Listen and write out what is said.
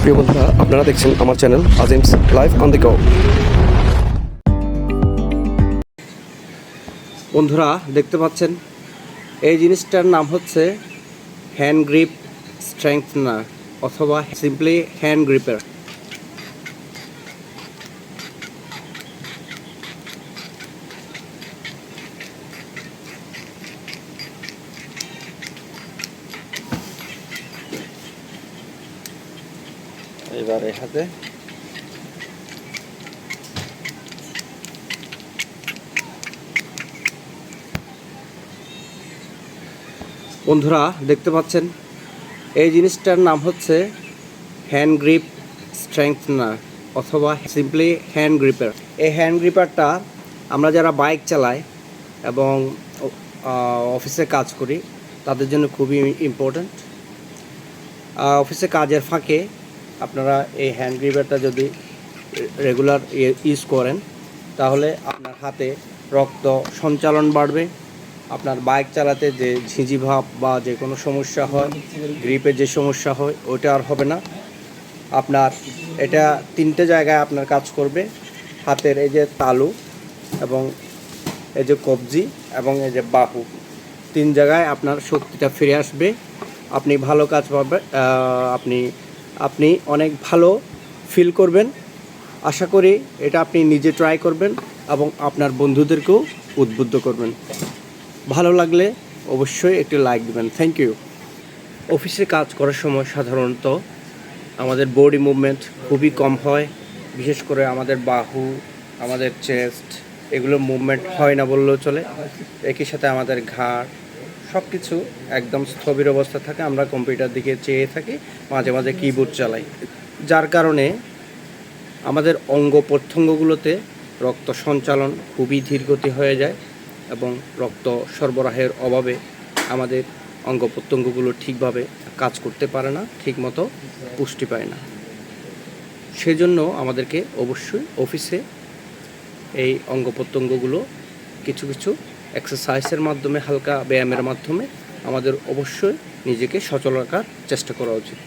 প্রিয় বন্ধুরা, আপনারা দেখছেন আমার channel Azim's live on the go. বন্ধুরা দেখতে পাচ্ছেন এই জিনিসটার নাম হচ্ছে হ্যান্ড গ্রিপ স্ট্রেংথনার অথবা সিম্পলি হ্যান্ড গ্রিপার। এবারে হাতে বন্ধুরা দেখতে পাচ্ছেন এই জিনিসটার নাম হচ্ছে হ্যান্ড গ্রিপ স্ট্রেংথনার অথবা সিম্পলি হ্যান্ড গ্রিপার। এই হ্যান্ড গ্রিপারটা আমরা যারা বাইক চালাই এবং অফিসে কাজ করি তাদের জন্য খুবই ইম্পর্ট্যান্ট। অফিসে কাজের ফাঁকে আপনারা এই হ্যান্ড গ্রিপারটা যদি রেগুলার ইউজ করেন তাহলে আপনার হাতে রক্ত সঞ্চালন বাড়বে। আপনার বাইক চালাতে যে ঝিঁঝি ভাব বা যে কোনো সমস্যা হয়, গ্রিপের যে সমস্যা হয় ওইটা আর হবে না। আপনার এটা তিনটে জায়গায় আপনার কাজ করবে, হাতের এই যে তালু এবং এই যে কবজি এবং এই যে বাহু, তিন জায়গায় আপনার শক্তিটা ফিরে আসবে। আপনি ভালো কাজ পাবেন, আপনি অনেক ভালো ফিল করবেন। আশা করি এটা আপনি নিজে ট্রাই করবেন এবং আপনার বন্ধুদেরকেও উদ্বুদ্ধ করবেন। ভালো লাগলে অবশ্যই একটি লাইক দিবেন। Thank you. অফিসে কাজ করার সময় সাধারণত আমাদের বডি মুভমেন্ট খুবই কম হয়, বিশেষ করে আমাদের বাহু, আমাদের চেস্ট, এগুলো মুভমেন্ট হয় না বললেও চলে। একই সাথে আমাদের ঘাড় সব কিছু একদম স্থবির অবস্থা থাকে। আমরা কম্পিউটার দিকে চেয়ে থাকি, মাঝে মাঝে কিবোর্ড চালাই, যার কারণে আমাদের অঙ্গ প্রত্যঙ্গগুলোতে রক্ত সঞ্চালন খুবই ধীরগতি হয়ে যায় এবং রক্ত সরবরাহের অভাবে আমাদের অঙ্গ প্রত্যঙ্গগুলো ঠিকভাবে কাজ করতে পারে না, ঠিকমতো পুষ্টি পায় না। সেজন্য আমাদেরকে অবশ্যই অফিসে এই অঙ্গ প্রত্যঙ্গগুলো কিছু কিছু এক্সারসাইজের মাধ্যমে, হালকা ব্যায়ামের মাধ্যমে আমাদের অবশ্যই নিজেকে সচল রাখার চেষ্টা করা উচিত।